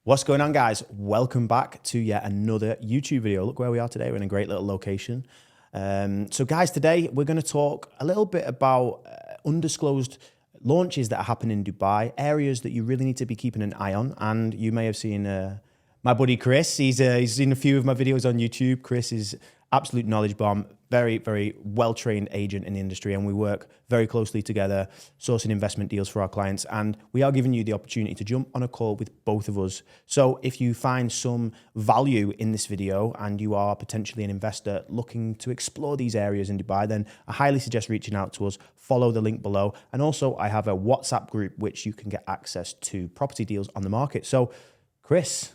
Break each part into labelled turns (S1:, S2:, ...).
S1: What's going on, guys? Welcome back to yet another YouTube video. Look where we are today. We're in a great little location. So guys, today we're going to talk a little bit about undisclosed launches that are happening in Dubai, areas that you really need to be keeping an eye on. And you may have seen my buddy Chris. He's seen a few of my videos on YouTube. Chris is absolute knowledge bomb, very, very well-trained agent in the industry, and we work very closely together, sourcing investment deals for our clients. And we are giving you the opportunity to jump on a call with both of us. So if you find some value in this video and you are potentially an investor looking to explore these areas in Dubai, then I highly suggest reaching out to us. Follow the link below. And also I have a WhatsApp group which you can get access to property deals on the market. So Chris,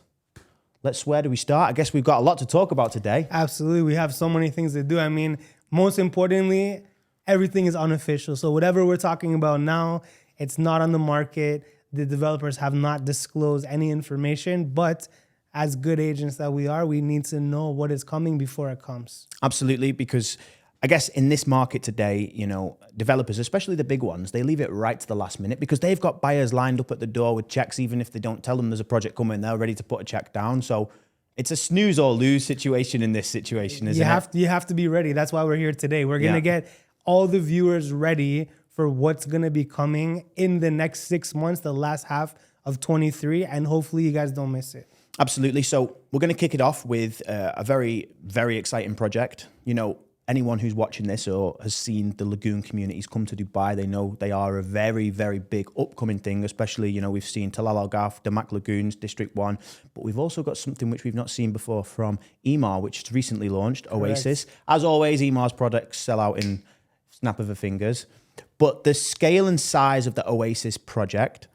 S1: where do we start? I guess we've got a lot to talk about today.
S2: Absolutely. We have so many things to do. I mean, most importantly, everything is unofficial. So whatever we're talking about now, it's not on the market. The developers have not disclosed any information, but as good agents that we are, we need to know what is coming before it comes.
S1: Absolutely, because I guess in this market today, you know, developers, especially the big ones, they leave it right to the last minute because they've got buyers lined up at the door with checks. Even if they don't tell them there's a project coming, they're ready to put a check down. So it's a snooze or lose situation in this situation, isn't it?
S2: You have to be ready. That's why we're here today. We're going to get all the viewers ready for what's going to be coming in the next 6 months, the last half of 23, and hopefully you guys don't miss it.
S1: Absolutely. So we're going to kick it off with a very, very exciting project. You know, anyone who's watching this or has seen the lagoon communities come to Dubai, they know they are a very, very big upcoming thing, especially, you know, we've seen Talal Al Ghaf, Damac Lagoons, District 1, but we've also got something which we've not seen before from Emaar, which has recently launched, Correct. Oasis. As always, Emaar's products sell out in snap of a fingers, but the scale and size of the Oasis project,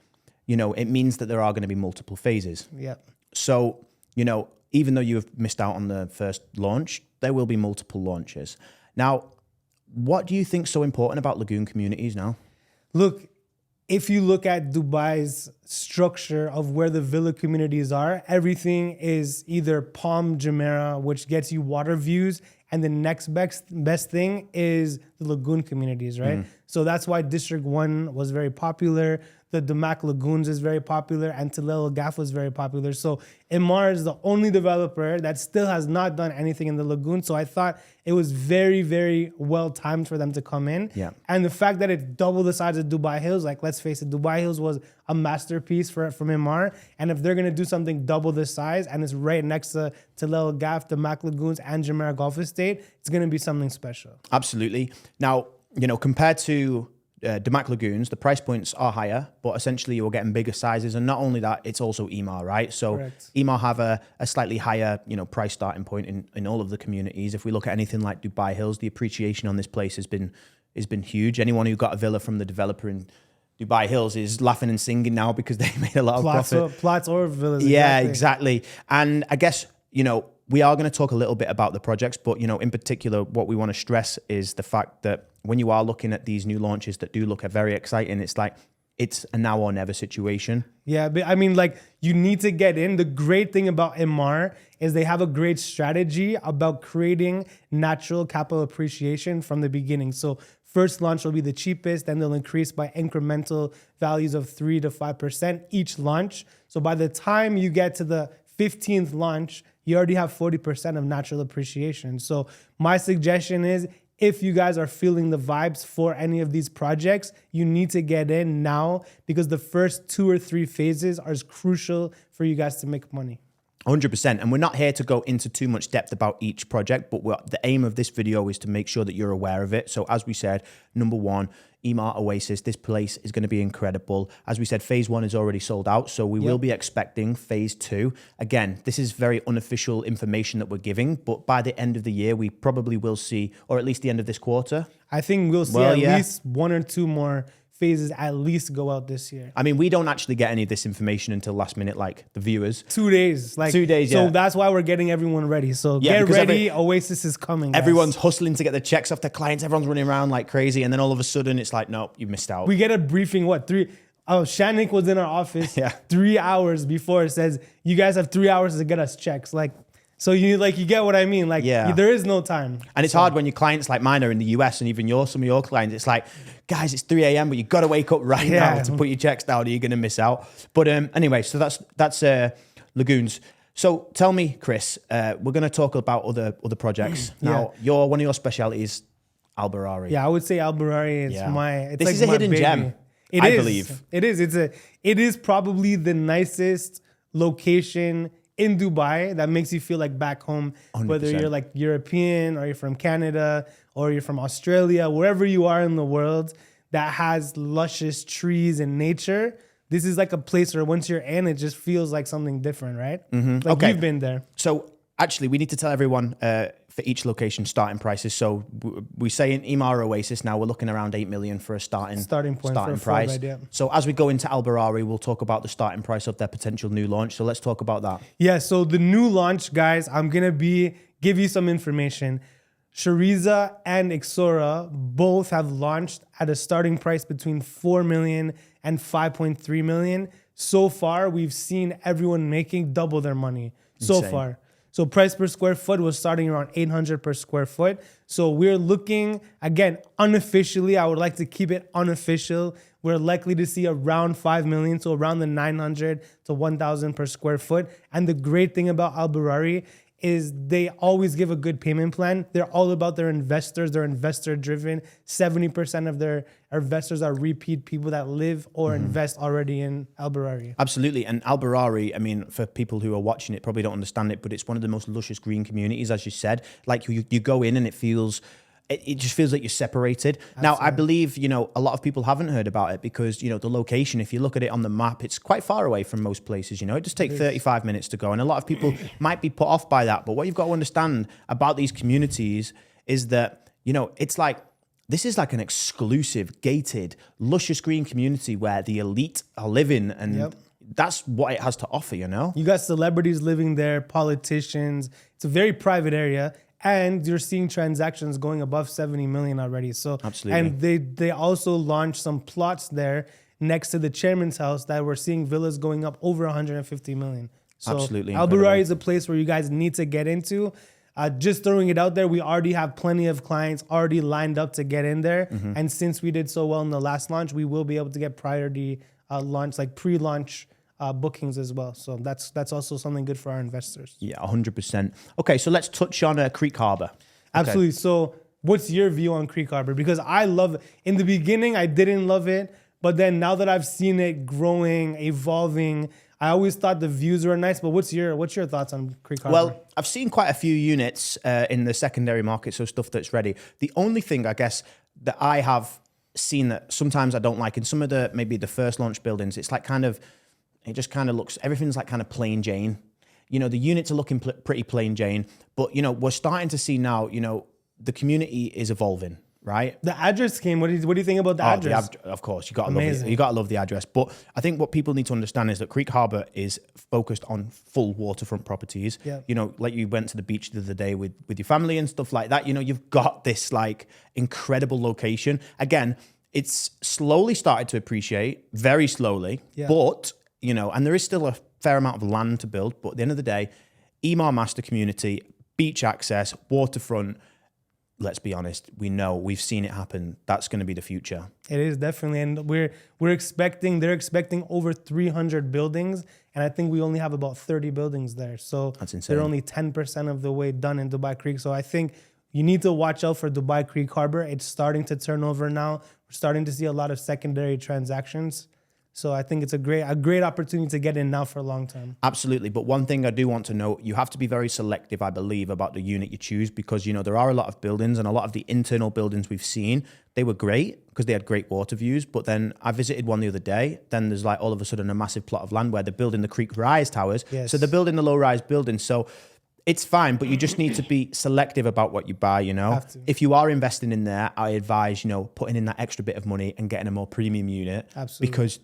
S1: you know, it means that there are going to be multiple phases.
S2: Yeah.
S1: So, you know, even though you have missed out on the first launch, there will be multiple launches. Now, what do you think is so important about lagoon communities now?
S2: Look, if you look at Dubai's structure of where the villa communities are, everything is either Palm Jumeirah, which gets you water views, and the next best thing is the lagoon communities, right? So that's why District 1 was very popular. The Damac Lagoons is very popular, and Talal Al Ghaf was very popular. So Emaar is the only developer that still has not done anything in the lagoon. So I thought it was very, very well timed for them to come in.
S1: Yeah.
S2: And the fact that it's double the size of Dubai Hills, like let's face it, Dubai Hills was a masterpiece from Emaar. And if they're gonna do something double the size and it's right next to Talal Al Ghaf, Damac Lagoons, and Jumeirah Golf Estate, it's gonna be something special.
S1: Absolutely. Now, you know, compared to Damac Lagoons, the price points are higher, but essentially you're getting bigger sizes. And not only that, it's also Emaar, right? So
S2: Correct.
S1: Emaar have a slightly higher, you know, price starting point in all of the communities. If we look at anything like Dubai Hills, the appreciation on this place has been huge. Anyone who got a villa from the developer in Dubai Hills is laughing and singing now because they made a lot of profit.
S2: Plots or villas.
S1: Yeah, exactly. And I guess, you know, we are going to talk a little bit about the projects, but, you know, in particular, what we want to stress is the fact that when you are looking at these new launches that do look very exciting, it's like, it's a now or never situation.
S2: Yeah, but I mean, like, you need to get in. The great thing about Emaar is they have a great strategy about creating natural capital appreciation from the beginning. So first launch will be the cheapest, then they'll increase by incremental values of 3 to 5% each launch. So by the time you get to the 15th launch, you already have 40% of natural appreciation. So my suggestion is, if you guys are feeling the vibes for any of these projects, you need to get in now because the first 2 or 3 phases are crucial for you guys to make money.
S1: 100%. And we're not here to go into too much depth about each project, but the aim of this video is to make sure that you're aware of it. So as we said, number 1, Emaar Oasis, this place is going to be incredible. As we said, phase 1 is already sold out, so we will be expecting phase 2. Again, this is very unofficial information that we're giving, but by the end of the year, we probably will see, or at least the end of this quarter.
S2: I think we'll see at least 1 or 2 more phases at least go out this year.
S1: I mean, we don't actually get any of this information until last minute, like the viewers.
S2: 2 days.
S1: 2 days, yeah.
S2: So that's why we're getting everyone ready. So get ready, Oasis is coming, guys.
S1: Everyone's hustling to get the checks off their clients. Everyone's running around like crazy. And then all of a sudden it's like, nope, you missed out.
S2: We get a briefing, Shanik was in our office 3 hours before. It says, you guys have 3 hours to get us checks. Like, so you get what I mean? Like, there is no time.
S1: And it's hard when your clients like mine are in the US and even some of your clients, it's like, guys, it's 3 a.m., but you got to wake up right now to put your checks down or you're going to miss out. But anyway, so that's lagoons. So tell me, Chris, we're going to talk about other projects. Now, one of your specialities, Alberari.
S2: Yeah, I would say Alberari is
S1: This is a hidden gem, I believe.
S2: It is. It is probably the nicest location in Dubai that makes you feel like back home,
S1: 100%.
S2: Whether you're like European or you're from Canada or you're from Australia, wherever you are in the world that has luscious trees and nature. This is like a place where once you're in, it just feels like something different, right? Like you've been there.
S1: So actually, we need to tell everyone for each location starting prices. So we say in Emaar Oasis now we're looking around 8 million for a starting
S2: point for a
S1: price.
S2: full bed, yeah.
S1: So as we go into Alberari, we'll talk about the starting price of their potential new launch. So let's talk about that.
S2: Yeah. So the new launch, guys, I'm gonna give you some information. Shariza and Ixora both have launched at a starting price between 4 million and 5.3 million. So far, we've seen everyone making double their money so far. So price per square foot was starting around 800 per square foot. So we're looking, again, unofficially, I would like to keep it unofficial. We're likely to see around 5 million, so around the 900 to 1,000 per square foot. And the great thing about Alberari is they always give a good payment plan. They're all about their investors. They're investor driven. 70% of their investors are repeat people that live or invest already in Alberari.
S1: Absolutely. And Alberari, I mean, for people who are watching it, probably don't understand it, but it's one of the most luscious green communities, as you said. Like you go in and it just feels like you're separated. Absolutely. Now, I believe, a lot of people haven't heard about it because, the location, if you look at it on the map, it's quite far away from most places, It just takes 35 minutes to go. And a lot of people might be put off by that. But what you've got to understand about these communities is that, it's like, this is like an exclusive, gated, luscious green community where the elite are living and that's what it has to offer, You
S2: got celebrities living there, politicians. It's a very private area. And you're seeing transactions going above 70 million already. So
S1: absolutely.
S2: And they also launched some plots there next to the chairman's house that we're seeing villas going up over 150 million. So
S1: absolutely.
S2: Alberari is a place where you guys need to get into. Just throwing it out there, we already have plenty of clients already lined up to get in there. And since we did so well in the last launch, we will be able to get priority launch, like pre-launch bookings as well. So that's also something good for our investors.
S1: Yeah, 100%. Okay, so let's touch on Creek Harbor.
S2: Absolutely. Okay. So what's your view on Creek Harbor? Because I love it. In the beginning, I didn't love it. But then now that I've seen it growing, evolving, I always thought the views were nice. But what's your thoughts on Creek Harbor?
S1: Well, I've seen quite a few units in the secondary market, so stuff that's ready. The only thing, I guess, that I have seen that sometimes I don't like in some of maybe the first launch buildings, it's like it just kind of looks, everything's like kind of plain Jane. The units are looking pretty plain Jane, but, we're starting to see now, the community is evolving, right?
S2: The address came. What do you think about the address?
S1: Of course, you got to love the address. But I think what people need to understand is that Creek Harbor is focused on full waterfront properties.
S2: Yeah.
S1: Like you went to the beach the other day with your family and stuff like that. You've got this like incredible location. Again, it's slowly started to appreciate, very slowly, but and there is still a fair amount of land to build, but at the end of the day, Emaar master community, beach access, waterfront, let's be honest, we've seen it happen. That's going to be the future.
S2: It is definitely. And they're expecting over 300 buildings. And I think we only have about 30 buildings there. So
S1: that's insane.
S2: They're only 10% of the way done in Dubai Creek. So I think you need to watch out for Dubai Creek Harbor. It's starting to turn over now. We're starting to see a lot of secondary transactions. So I think it's a great opportunity to get in now for a long time.
S1: Absolutely. But one thing I do want to note, you have to be very selective, I believe, about the unit you choose because, there are a lot of buildings and a lot of the internal buildings we've seen, they were great because they had great water views. But then I visited one the other day. Then there's like all of a sudden a massive plot of land where they're building the Creek Rise towers.
S2: Yes.
S1: So they're building the low rise buildings. So it's fine, but you just need to be selective about what you buy, If you are investing in there, I advise, putting in that extra bit of money and getting a more premium unit.
S2: Absolutely.
S1: Because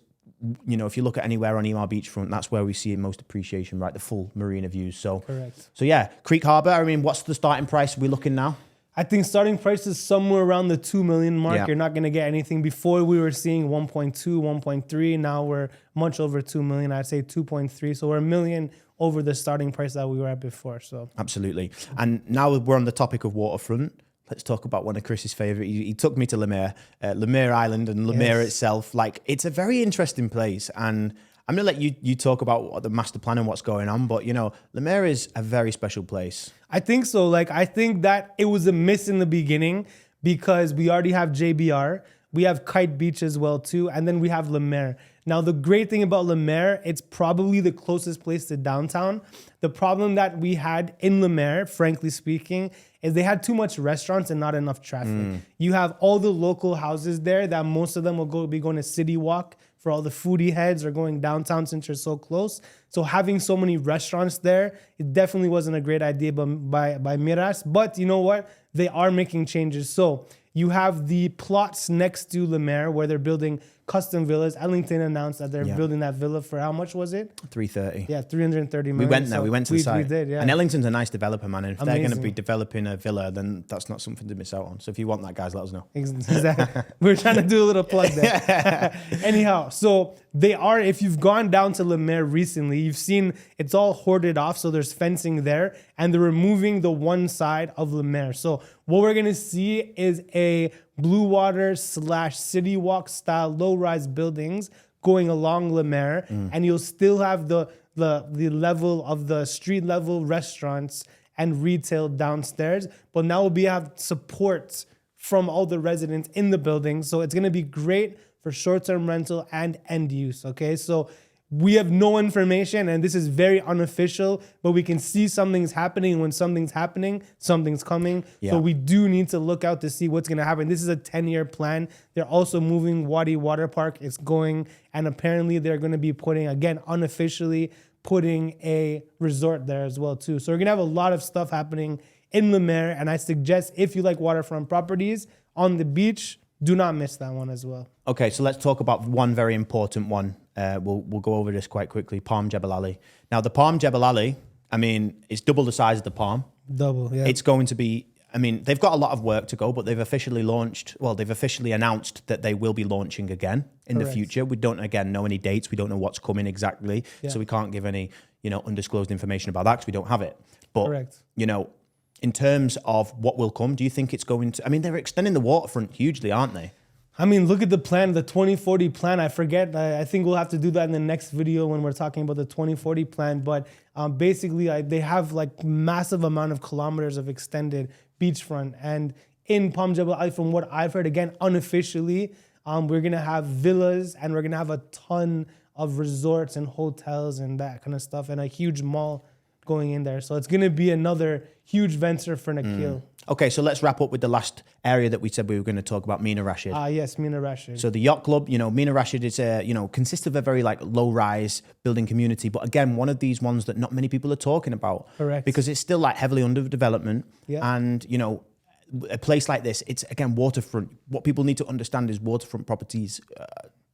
S1: if you look at anywhere on Emaar Beachfront, that's where we see most appreciation, right? The full marina views. So,
S2: correct.
S1: So yeah, Creek Harbor. I mean, what's the starting price we're looking now?
S2: I think starting price is somewhere around the 2 million mark.
S1: Yeah.
S2: You're not going to get anything. Before we were seeing 1.2, 1.3. Now we're much over 2 million. I'd say 2.3. So we're $1 million over the starting price that we were at before. So
S1: absolutely. And now we're on the topic of waterfront. Let's talk about one of Chris's favorite. He took me to Lumiere Island and Lumiere itself. Like, it's a very interesting place. And I'm gonna let you talk about what the master plan and what's going on. But you know, Le Maire is a very special place.
S2: I think so. Like, I think that it was a miss in the beginning because we already have JBR. We have Kite Beach as well too. And then we have Le Maire. Now, the great thing about Le Maire, it's probably the closest place to downtown. The problem that we had in Le Maire, frankly speaking, is they had too much restaurants and not enough traffic. You have all the local houses there that most of them will be going to City Walk for all the foodie heads or going downtown since you're so close. So having so many restaurants there, it definitely wasn't a great idea by Miras. But you know what? They are making changes. So you have the plots next to Le Maire where they're building custom villas. Ellington announced that they're building that villa for how much was it?
S1: 330.
S2: Yeah, 330 million.
S1: We went there.
S2: So
S1: we went to the site.
S2: We did, yeah.
S1: And Ellington's a nice developer, man. And if they're going to
S2: Amazing.
S1: be developing a villa, then that's not something to miss out on. So if you want that, guys, let us know.
S2: Exactly. We're trying to do a little plug there. Anyhow, so they are, if you've gone down to Le Maire recently, you've seen it's all hoarded off. So there's fencing there and they're removing the one side of Le Maire. So what we're going to see is a Blue Water / City Walk style low-rise buildings going along Le Maire. And you'll still have the level of the street level restaurants and retail downstairs. But now we'll have support from all the residents in the building. So it's going to be great for short-term rental and end use, okay? So we have no information and this is very unofficial, but we can see something's happening. When something's happening, something's coming.
S1: Yeah.
S2: So we do need to look out to see what's going to happen. This is a 10-year plan. They're also moving Wadi Water Park. It's going, and apparently they're going to be putting, again, unofficially putting a resort there as well too. So we're going to have a lot of stuff happening in Le Maire, and I suggest if you like waterfront properties on the beach, do not miss that one as well.
S1: Okay, so let's talk about one very important one. We'll go over this quite quickly. Palm Jebel Ali. Now, the Palm Jebel Ali, I mean, it's double the size of the Palm.
S2: Double, yeah.
S1: It's going to be, I mean, they've got a lot of work to go, but they've officially announced that they will be launching again in the future. We don't, again, know any dates. We don't know what's coming exactly.
S2: Yeah.
S1: So we can't give any, undisclosed information about that because we don't have it. But,
S2: Correct.
S1: In terms of what will come, do you think it's going to, I mean, they're extending the waterfront hugely, aren't they?
S2: I mean, look at the plan, the 2040 plan. I forget. I think we'll have to do that in the next video when we're talking about the 2040 plan. But basically, they have like massive amount of kilometers of extended beachfront. And in Palm Jebel Ali, from what I've heard, again, unofficially, we're going to have villas and we're going to have a ton of resorts and hotels and that kind of stuff and a huge mall going in there. So it's going to be another huge venture for Nakheel.
S1: Okay, so let's wrap up with the last area that we said we were going to talk about, Mina Rashid.
S2: Yes, Mina Rashid.
S1: So the yacht club, Mina Rashid is consists of a very like low-rise building community, but again, one of these ones that not many people are talking about.
S2: Correct.
S1: Because it's still like heavily under development.
S2: Yeah.
S1: And, a place like this, it's again waterfront. What people need to understand is waterfront properties.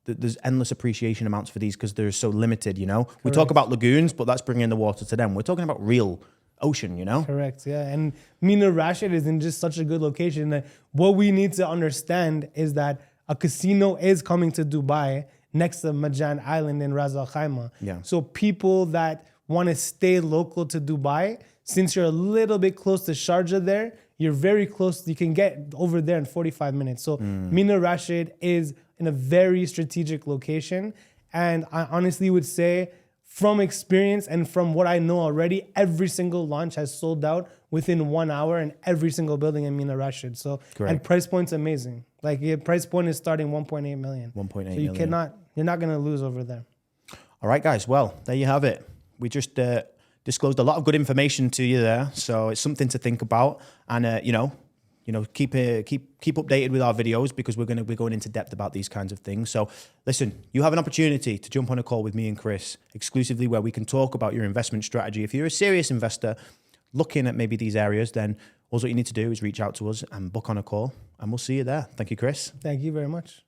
S1: There's endless appreciation amounts for these because they're so limited, We talk about lagoons, but that's bringing the water to them. We're talking about real ocean,
S2: Correct, yeah. And Mina Rashid is in just such a good location that what we need to understand is that a casino is coming to Dubai next to Marjan Island in Ras Al Khaimah.
S1: Yeah.
S2: So people that want to stay local to Dubai, since you're a little bit close to Sharjah there, you're very close. You can get over there in 45 minutes. So Mina Rashid is in a very strategic location. And I honestly would say from experience and from what I know already, every single launch has sold out within 1 hour in every single building in Mina Rashid. So,
S1: Correct.
S2: And price point's amazing. Like your price point is starting 1.8 million.
S1: 1.8
S2: so you
S1: million.
S2: you're not going to lose over there.
S1: All right, guys. Well, there you have it. We just disclosed a lot of good information to you there, so it's something to think about. And keep updated with our videos because we're going to be going into depth about these kinds of things. So listen, you have an opportunity to jump on a call with me and Chris exclusively where we can talk about your investment strategy. If you're a serious investor looking at maybe these areas, then all what you need to do is reach out to us and book on a call, and we'll see you there. Thank you, Chris.
S2: Thank you very much.